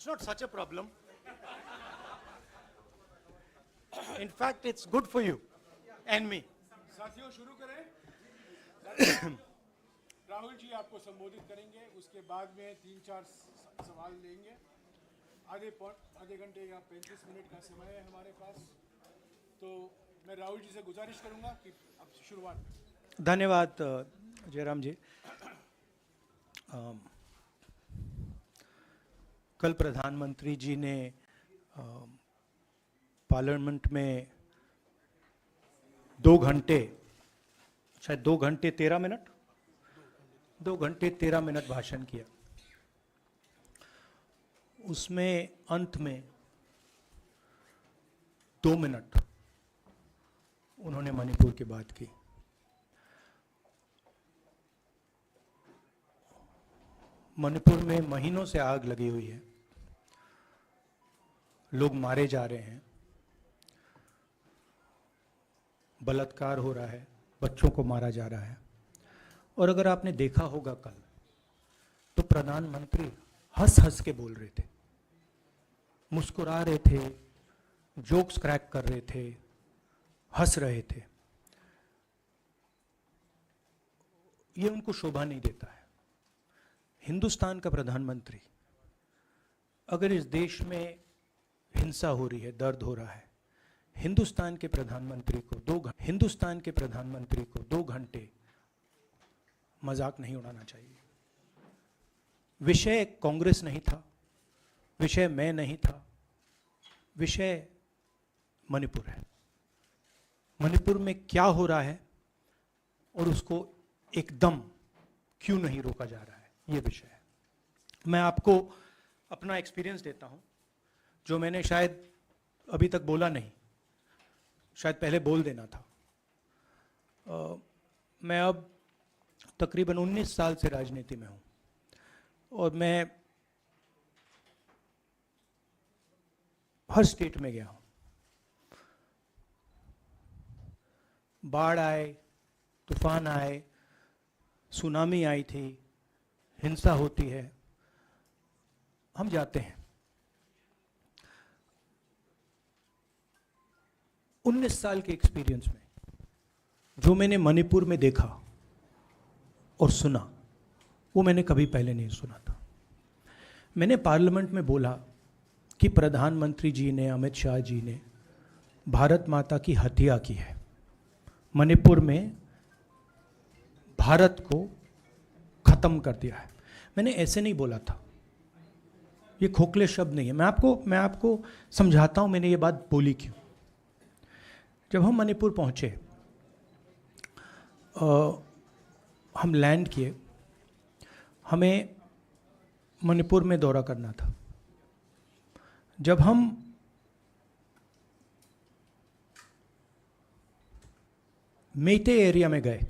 It's not such a problem. In fact, it's good for you and me. साथियों शुरू करें। राहुल जी आपको संबोधित करेंगे, उसके बाद में 3-4 सवाल लेंगे। आधे घंटे या 35 मिनट का समय है हमारे पास, तो मैं राहुल जी से गुजारिश करूंगा कि अब शुरुआत करें। धन्यवाद जयराम जी। कल प्रधानमंत्री जी ने पार्लियामेंट में 2 घंटे, शायद 2 घंटे 13 मिनट, 2 घंटे 13 मिनट भाषण किया। उसमें अंत में 2 मिनट उन्होंने मणिपुर की बात की। मणिपुर में महीनों से आग लगी हुई है, लोग मारे जा रहे हैं, बलात्कार हो रहा है, बच्चों को मारा जा रहा है। और अगर आपने देखा होगा कल, तो प्रधानमंत्री हंस हंस के बोल रहे थे, मुस्कुरा रहे थे, जोक्स क्रैक कर रहे थे, हंस रहे थे। ये उनको शोभा नहीं देता है। हिंदुस्तान का प्रधानमंत्री, अगर इस देश में हिंसा हो रही है, दर्द हो रहा है, हिंदुस्तान के प्रधानमंत्री को 2 घंटे मजाक नहीं उड़ाना चाहिए। विषय कांग्रेस नहीं था, विषय मैं नहीं था, विषय मणिपुर है। मणिपुर में क्या हो रहा है और उसको एकदम क्यों नहीं रोका जा रहा है, ये विषय है। मैं आपको अपना एक्सपीरियंस देता हूं, जो मैंने शायद अभी तक बोला नहीं, शायद पहले बोल देना था। मैं अब तकरीबन 19 साल से राजनीति में हूं और मैं हर स्टेट में गया हूं। बाढ़ आए, तूफान आए, सुनामी आई थी, हिंसा होती है, हम जाते हैं। 19 साल के एक्सपीरियंस में जो मैंने मणिपुर में देखा और सुना, वो मैंने कभी पहले नहीं सुना था। मैंने पार्लियामेंट में बोला कि प्रधानमंत्री जी ने, अमित शाह जी ने भारत माता की हत्या की है, मणिपुर में भारत को खत्म कर दिया है। मैंने ऐसे नहीं बोला था, ये खोखले शब्द नहीं है। मैं आपको समझाता हूं मैंने ये बात बोली क्यों। जब हम मणिपुर पहुंचे, हम लैंड किए, हमें मणिपुर में दौरा करना था। जब हम मेटे एरिया में गए,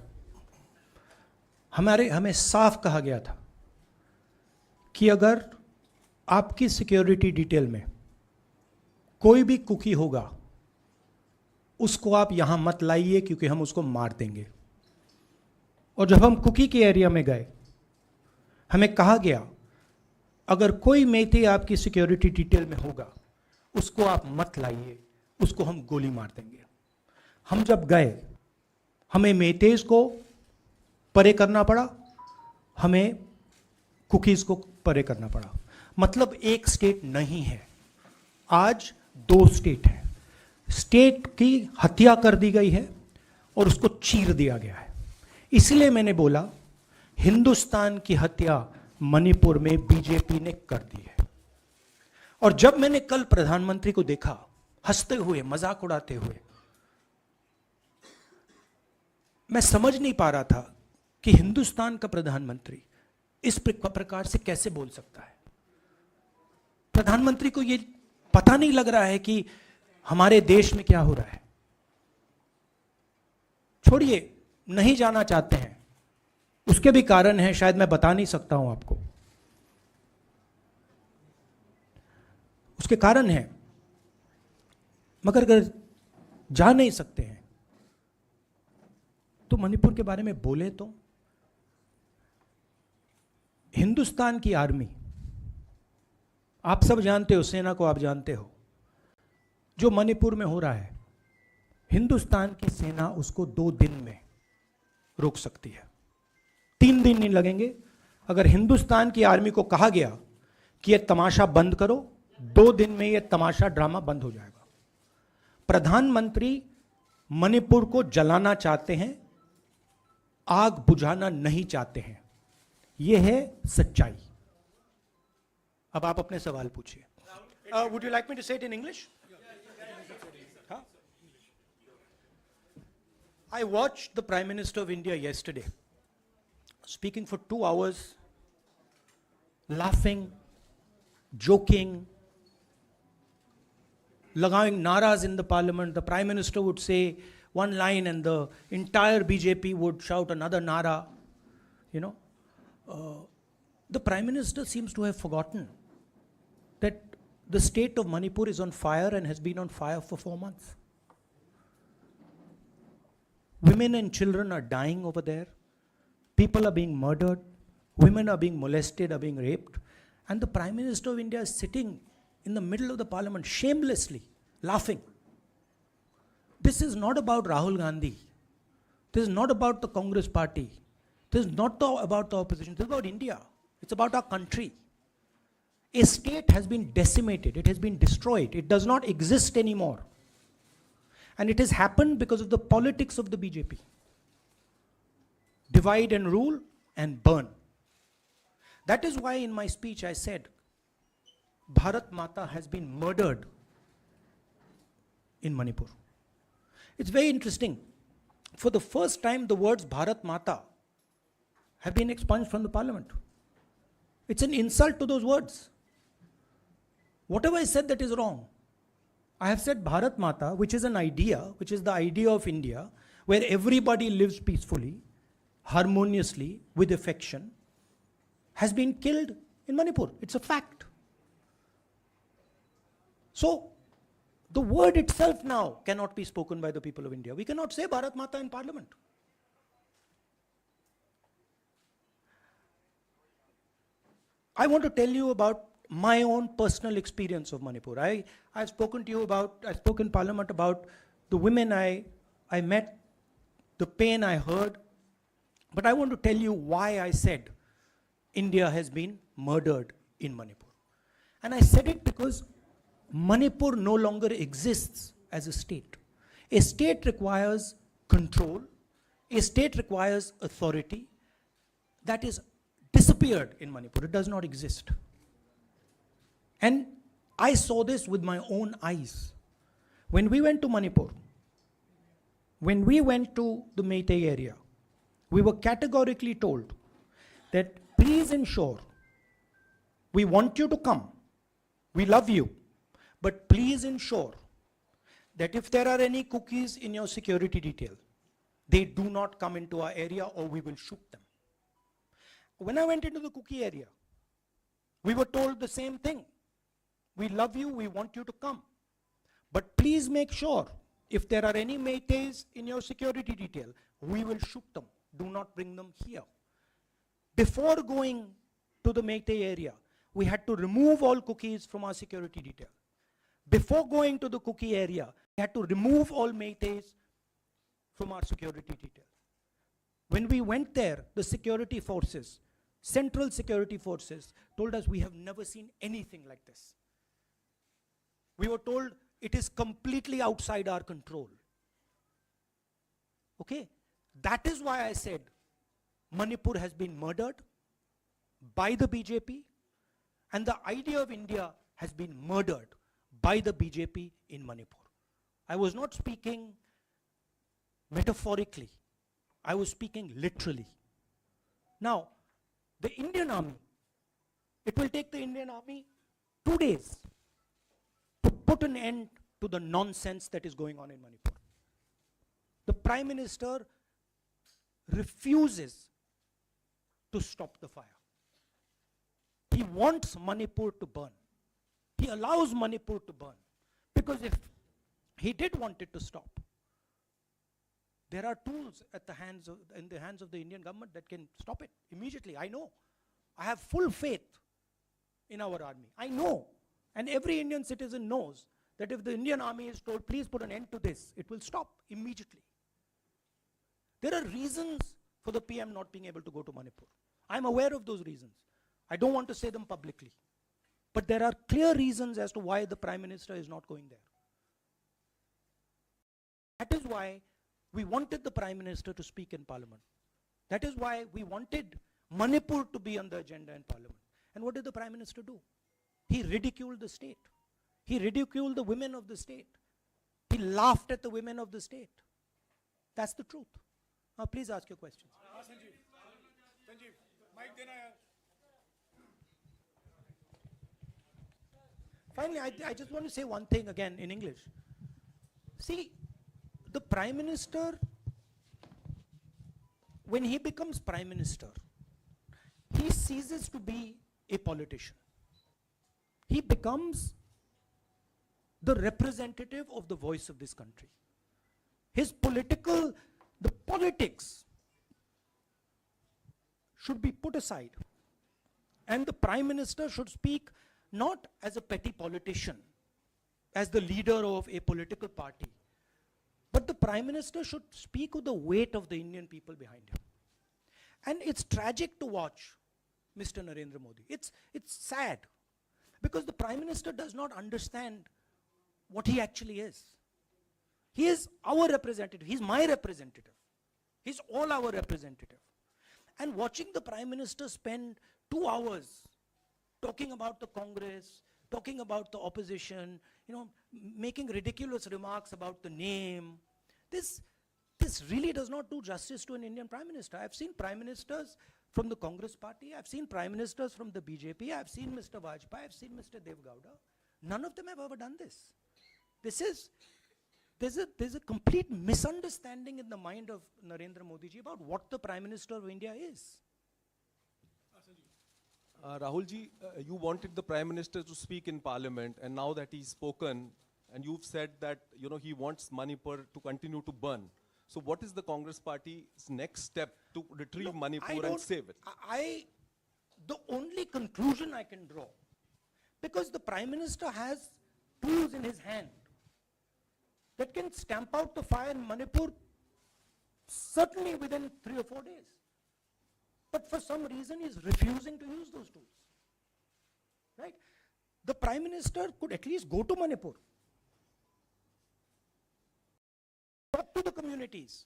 हमें साफ कहा गया था कि अगर आपकी सिक्योरिटी डिटेल में कोई भी कुकी होगा, उसको आप यहां मत लाइए क्योंकि हम उसको मार देंगे। और जब हम कुकी के एरिया में गए, हमें कहा गया अगर कोई मेते आपकी सिक्योरिटी डिटेल में होगा, उसको आप मत लाइए, उसको हम गोली मार देंगे। हम जब गए, हमें मेतेज को परे करना पड़ा, हमें कुकीज को परे करना पड़ा। मतलब एक स्टेट नहीं है, आज 2 स्टेट है। स्टेट की हत्या कर दी गई है और उसको चीर दिया गया है। इसलिए मैंने बोला हिंदुस्तान की हत्या मणिपुर में बीजेपी ने कर दी है। और जब मैंने कल प्रधानमंत्री को देखा हंसते हुए, मजाक उड़ाते हुए, मैं समझ नहीं पा रहा था कि हिंदुस्तान का प्रधानमंत्री इस प्रकार से कैसे बोल सकता है। प्रधानमंत्री को यह पता नहीं लग रहा है कि हमारे देश में क्या हो रहा है। छोड़िए, नहीं जाना चाहते हैं, उसके भी कारण हैं, शायद मैं बता नहीं सकता हूं आपको, उसके कारण हैं। मगर अगर जा नहीं सकते हैं तो मणिपुर के बारे में बोले तो। हिंदुस्तान की आर्मी आप सब जानते हो, सेना को आप जानते हो, जो मणिपुर में हो रहा है, हिंदुस्तान की सेना उसको 2 दिन में रोक सकती है, 3 दिन नहीं लगेंगे। अगर हिंदुस्तान की आर्मी को कहा गया कि यह तमाशा बंद करो, 2 दिन में यह तमाशा ड्रामा बंद हो जाएगा। प्रधानमंत्री मणिपुर को जलाना चाहते हैं, आग बुझाना नहीं चाहते हैं। यह है सच्चाई। अब आप अपने सवाल पूछिए। Would you like me to say it in English? I watched the Prime Minister of India yesterday speaking for 2 hours, laughing, joking, lagaving naras in the parliament. The Prime Minister would say one line and the entire BJP would shout another nara. You know, the Prime Minister seems to have forgotten that the state of Manipur is on fire and has been on fire for 4 months. Women and children are dying over there. People are being murdered. Women are being molested, are being raped. And the Prime Minister of India is sitting in the middle of the parliament, shamelessly laughing. This is not about Rahul Gandhi. This is not about the Congress party. This is not about the opposition. This is about India. It's about our country. A state has been decimated. It has been destroyed. It does not exist anymore. And it has happened because of the politics of the BJP. Divide and rule and burn. That is why in my speech I said, Bharat Mata has been murdered in Manipur. It's very interesting. For the first time, the words Bharat Mata have been expunged from the parliament. It's an insult to those words. Whatever I said that is wrong. I have said Bharat Mata, which is an idea, which is the idea of India, where everybody lives peacefully, harmoniously, with affection, has been killed in Manipur. It's a fact. So, the word itself now cannot be spoken by the people of India. We cannot say Bharat Mata in parliament. I want to tell you about my own personal experience of Manipur. I've spoken to you about, I spoke in parliament about the women I met, the pain I heard, but I want to tell you why I said India has been murdered in Manipur. And I said it because Manipur no longer exists as a state. A state requires control, a state requires authority. That is disappeared in Manipur. It does not exist. And I saw this with my own eyes. When we went to Manipur, when we went to the Meitei area, we were categorically told that please ensure, we want you to come, we love you, but please ensure that if there are any cookies in your security detail, they do not come into our area or we will shoot them. When I went into the cookie area, we were told the same thing. We love you, we want you to come. But please make sure, if there are any Meiteis in your security detail, we will shoot them. Do not bring them here. Before going to the Meitei area, we had to remove all cookies from our security detail. Before going to the cookie area, we had to remove all Meiteis from our security detail. When we went there, the security forces, central security forces, told us we have never seen anything like this. We were told it is completely outside our control. Okay? That is why I said Manipur has been murdered by the BJP and the idea of India has been murdered by the BJP in Manipur. I was not speaking metaphorically. I was speaking literally. Now, the Indian army, it will take the Indian army 2 days to put an end to the nonsense that is going on in Manipur. The Prime Minister refuses to stop the fire. He wants Manipur to burn. He allows Manipur to burn. Because if he did want it to stop, there are tools in the hands of the Indian government that can stop it immediately. I know. I have full faith in our army. I know, and every Indian citizen knows that if the Indian army is told, please put an end to this, it will stop immediately. There are reasons for the PM not being able to go to Manipur. I'm aware of those reasons. I don't want to say them publicly. But there are clear reasons as to why the Prime Minister is not going there. That is why we wanted the Prime Minister to speak in Parliament. That is why we wanted Manipur to be on the agenda in Parliament. And what did the Prime Minister do? He ridiculed the state. He ridiculed the women of the state. He laughed at the women of the state. That's the truth. Now please ask your questions. Sanjeev mike देना यार. Finally, I just want to say one thing again in English. See, the Prime Minister, when he becomes Prime Minister, he ceases to be a politician. He becomes the representative of the voice of this country. His the politics should be put aside. And the Prime Minister should speak not as a petty politician, as the leader of a political party, but the Prime Minister should speak with the weight of the Indian people behind him. And it's tragic to watch Mr. Narendra Modi. It's sad, because the Prime Minister does not understand what he actually is. He is our representative. He's my representative. He's all our representative. And watching the Prime Minister spend 2 hours talking about the Congress, talking about the opposition, making ridiculous remarks about the name, this really does not do justice to an Indian Prime Minister. I've seen Prime Ministers from the Congress party, I've seen Prime Ministers from the BJP, I've seen Mr. Vajpayee, I've seen Mr. Dev Gowda. None of them have ever done this. There's a complete misunderstanding in the mind of Narendra Modi ji about what the Prime Minister of India is. Rahul ji, you wanted the Prime Minister to speak in Parliament, and now that he's spoken, and you've said that he wants Manipur to continue to burn. So what is the Congress Party's next step to retrieve Manipur and save it? The only conclusion I can draw, because the Prime Minister has tools in his hand that can stamp out the fire in Manipur certainly within 3 or 4 days. But for some reason, he's refusing to use those tools. Right? The Prime Minister could at least go to Manipur, talk to the communities,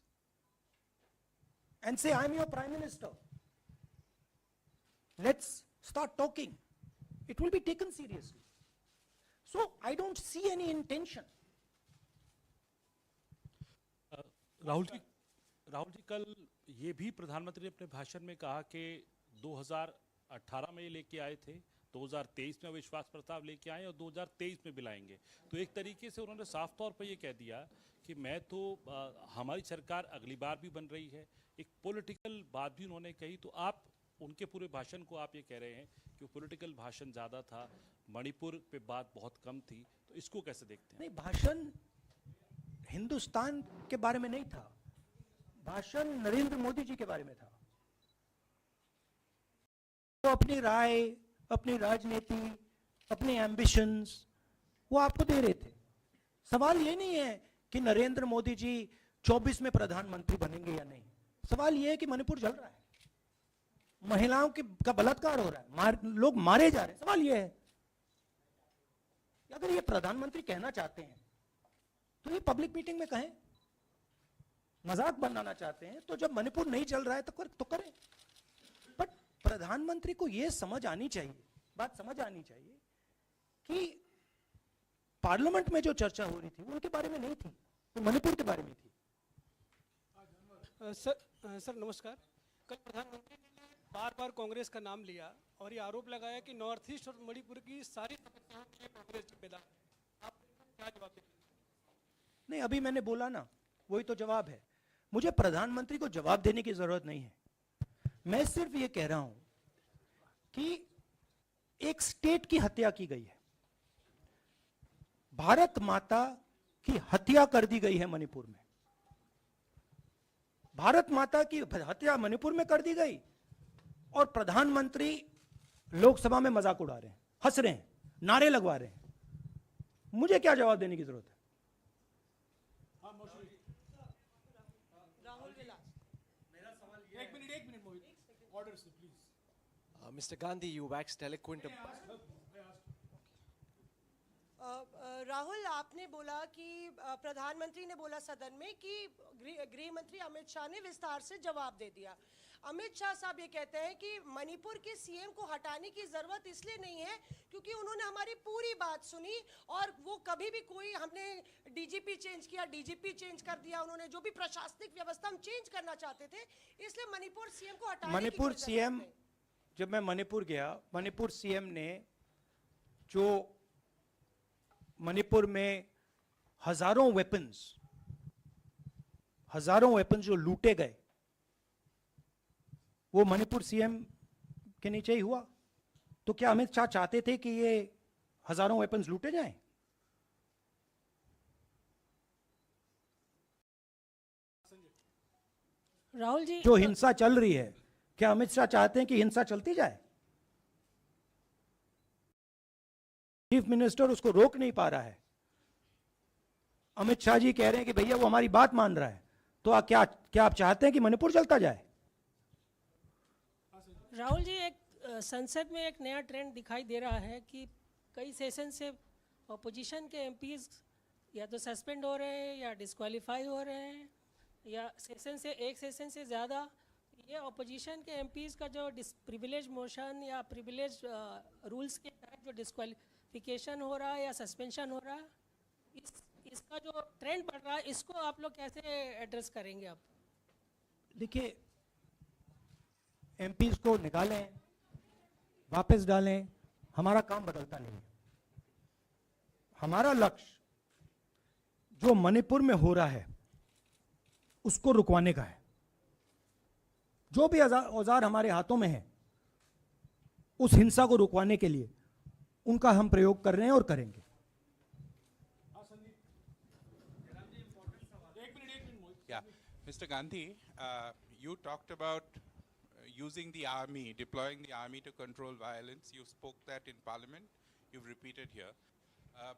and say, I'm your Prime Minister. Let's start talking. It will be taken seriously. So I don't see any intention. Rahul ji, कल ये भी प्रधानमंत्री ने अपने भाषण में कहा कि 2018 में ये लेके आए थे, 2023 में विश्वास प्रस्ताव लेके आए और 2023 में भी लाएंगे. तो एक तरीके से उन्होंने साफ तौर पर ये कह दिया कि मैं तो हमारी सरकार अगली बार भी बन रही है. एक पॉलिटिकल बात भी उन्होंने कही. तो आप उनके पूरे भाषण को आप ये कह रहे हैं कि पॉलिटिकल भाषण ज़्यादा था, मणिपुर पे बात बहुत कम थी. तो इसको कैसे देखते हैं? नहीं, भाषण हिंदुस्तान के बारे में नहीं था, भाषण नरेंद्र मोदी जी के बारे में था. वो अपनी राय, अपनी राजनीति, अपने एम्बिशंस वो आपको दे रहे थे. सवाल ये नहीं है कि नरेंद्र मोदी जी 24 में प्रधानमंत्री बनेंगे या नहीं. सवाल ये है कि मणिपुर जल रहा है, महिलाओं का बलात्कार हो रहा है, लोग मारे जा रहे हैं. सवाल ये है, अगर ये प्रधानमंत्री कहना चाहते हैं तो ये पब्लिक मीटिंग में कहें. मजाक बनाना चाहते हैं तो जब मणिपुर नहीं चल रहा है तो करें. बट प्रधानमंत्री को ये समझ आनी चाहिए, बात समझ आनी चाहिए कि पार्लियामेंट में जो चर्चा हो रही थी वो उनके बारे में नहीं थी, वो मणिपुर के बारे में थी. सर नमस्कार. कल प्रधानमंत्री ने बार-बार कांग्रेस का नाम लिया और ये आरोप लगाया कि नॉर्थ ईस्ट और मणिपुर की सारी समस्याओं के लिए कांग्रेस जिम्मेदार. आप क्या जवाब देंगे? नहीं, अभी मैंने बोला ना, वही तो जवाब है. मुझे प्रधानमंत्री को जवाब देने की जरूरत नहीं है. मैं सिर्फ ये कह रहा हूं कि एक स्टेट की हत्या की गई है, भारत माता की हत्या कर दी गई है मणिपुर में. भारत माता की हत्या मणिपुर में कर दी गई और प्रधानमंत्री लोकसभा में मजाक उड़ा रहे हैं. हंस रहे हैं, नारे लगवा रहे हैं, मुझे क्या जवाब देने की जरूरत है? एक मिनट मोहित, ऑर्डर से please. Mr. Gandhi, you waxed eloquent. Rahul, आपने बोला कि प्रधानमंत्री ने बोला सदन में कि गृह मंत्री अमित शाह ने विस्तार से जवाब दे दिया। अमित शाह साहब ये कहते हैं कि मणिपुर के सीएम को हटाने की जरूरत इसलिए नहीं है क्योंकि उन्होंने हमारी पूरी बात सुनी और वो कभी भी कोई हमने डीजीपी चेंज किया, डीजीपी चेंज कर दिया, उन्होंने जो भी प्रशासनिक व्यवस्था हम चेंज करना चाहते थे, इसलिए मणिपुर सीएम को हटाने मणिपुर की सीएम, जब मैं मणिपुर गया, मणिपुर सीएम ने जो मणिपुर में हजारों वेपन्स जो लूटे गए, वो मणिपुर सीएम के नीचे ही हुआ। तो क्या अमित शाह चाहते थे कि ये हजारों वेपन्स लूटे जाएं? राहुल जी, जो हिंसा चल रही है, क्या अमित शाह चाहते हैं कि हिंसा चलती जाए? चीफ मिनिस्टर उसको रोक नहीं पा रहा है। अमित शाह जी कह रहे हैं कि भैया वो हमारी बात मान रहा है, तो क्या आप चाहते हैं कि मणिपुर चलता जाए? राहुल जी, एक संसद में एक नया ट्रेंड दिखाई दे रहा है कि कई सेशन से अपोजिशन के एमपीज या तो सस्पेंड हो रहे हैं या डिस्क्वालीफाई हो रहे हैं, या एक सेशन से ज़्यादा ये अपोजिशन के एमपीज का जो प्रिविलेज मोशन या प्रिविलेज रूल्स के तहत जो डिस्क्वालिफिकेशन हो रहा है या सस्पेंशन हो रहा है, इसका जो ट्रेंड बढ़ रहा है, इसको आप लोग कैसे एड्रेस करेंगे? आप देखिए, एमपीज को निकालें, वापस डालें, हमारा काम बदलता नहीं है। हमारा लक्ष्य जो मणिपुर में हो रहा है उसको रुकवाने का है। जो भी औजार हमारे हाथों में है, उस हिंसा को रुकवाने के लिए उनका हम प्रयोग कर रहे हैं और करेंगे। Yeah, Mr. Gandhi, you talked about using the army, deploying the army to control violence. You spoke that in Parliament. You've repeated here.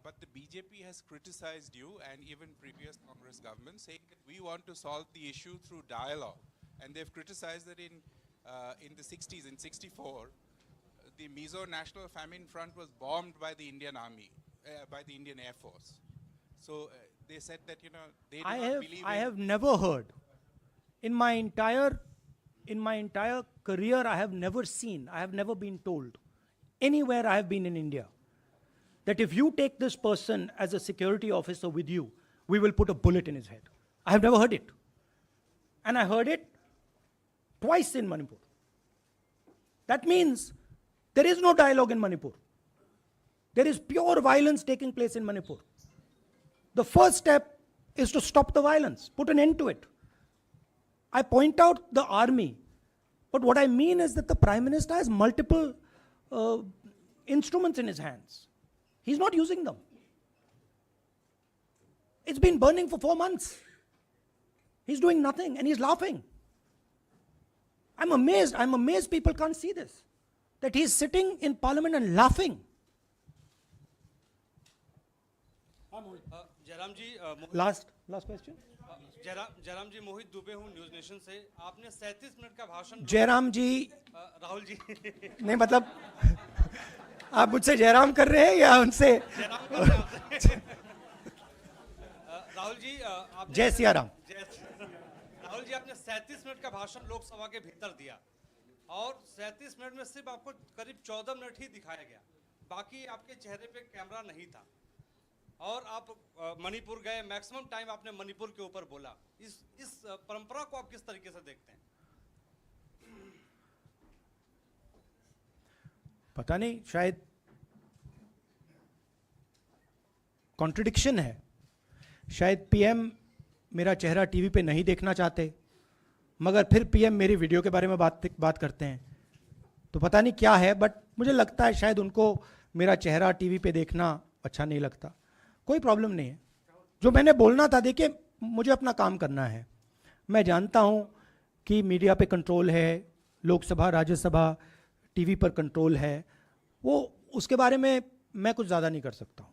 But the BJP has criticized you and even previous Congress governments, saying that we want to solve the issue through dialogue. And they've criticized that in the 60s, in 64, the Mizo National Famine Front was bombed by the Indian Army, by the Indian Air Force. So they said that, you know, they do not believe I have never heard in my entire career, I have never seen, I have never been told anywhere I have been in India that if you take this person as a security officer with you, we will put a bullet in his head. I have never heard it. And I heard it twice in Manipur. That means there is no dialogue in Manipur. There is pure violence taking place in Manipur. The first step is to stop the violence, put an end to it. I point out the army, but what I mean is that the Prime Minister has multiple instruments in his hands. He's not using them. It's been burning for 4 months. He's doing nothing and he's laughing. I'm amazed people can't see this. That he's sitting in Parliament and laughing. Jairam ji, Last question. Jairam जी, मोहित दुबे हूँ news nation से। आपने 37 minute का भाषण जयराम जी राहुल जी नहीं, मतलब आप मुझसे जयराम कर रहे हैं या उनसे? राहुल जी, जय सिया राम। राहुल जी, आपने 37 मिनट का भाषण लोकसभा के भीतर दिया और 37 मिनट में सिर्फ आपको करीब 14 मिनट ही दिखाया गया, बाकी आपके चेहरे पे कैमरा नहीं था और आप मणिपुर गए, मैक्सिमम टाइम आपने मणिपुर के ऊपर बोला। इस परंपरा को आप किस तरीके से देखते हैं? पता नहीं, शायद कॉन्ट्रडिक्शन है। शायद पीएम मेरा चेहरा टीवी पे नहीं देखना चाहते, मगर फिर पीएम मेरी वीडियो के बारे में बात करते हैं, तो पता नहीं क्या है, बट मुझे लगता है शायद उनको मेरा चेहरा टीवी पे देखना अच्छा नहीं लगता। कोई प्रॉब्लम नहीं है। जो मैंने बोलना था, देखिए मुझे अपना काम करना है। मैं जानता हूं कि मीडिया पे कंट्रोल है, लोकसभा राज्यसभा टीवी पर कंट्रोल है, वो उसके बारे में मैं कुछ ज़्यादा नहीं कर सकता हूँ,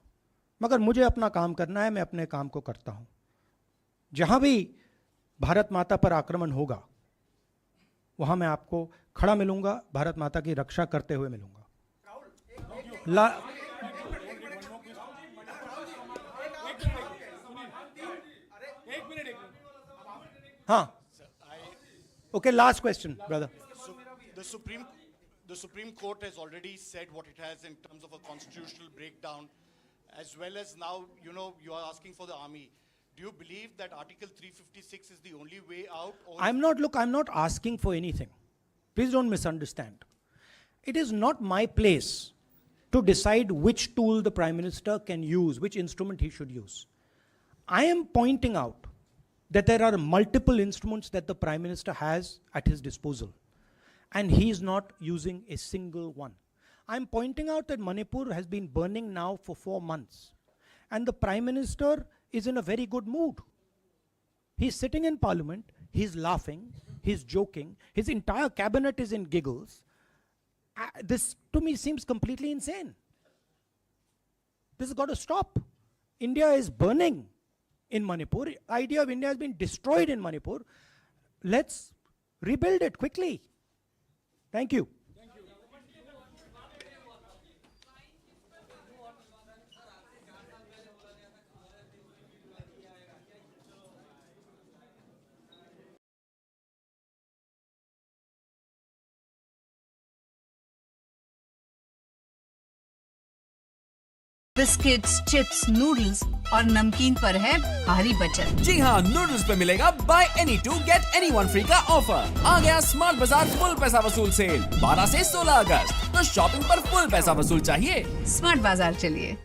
मगर मुझे अपना काम करना है, मैं अपने काम को करता हूँ। जहाँ भी भारत माता पर आक्रमण होगा वहाँ मैं आपको खड़ा मिलूंगा, भारत माता की रक्षा करते हुए मिलूंगा। हाँ, okay, last question, brother. The Supreme Court has already said what it has in terms of a constitutional breakdown, as well as now, you are asking for the army. Do you believe that Article 356 is the only way out? Or I'm not asking for anything. Please don't misunderstand. It is not my place to decide which tool the Prime Minister can use, which instrument he should use. I am pointing out that there are multiple instruments that the Prime Minister has at his disposal, and he is not using a single one. I'm pointing out that Manipur has been burning now for 4 months, and the Prime Minister is in a very good mood. He's sitting in Parliament, he's laughing, he's joking, his entire cabinet is in giggles. This to me seems completely insane. This has got to stop. India is burning in Manipur. The idea of India has been destroyed in Manipur. Let's rebuild it quickly. Thank you. Biscuits, chips, noodles और नमकीन पर है भारी बचत। जी हाँ, noodles पे मिलेगा buy any two get any one free का ऑफर। आ गया स्मार्ट बाजार फुल पैसा वसूल सेल 12 से 16 अगस्त। तो शॉपिंग पर फुल पैसा वसूल चाहिए, स्मार्ट बाजार चलिए।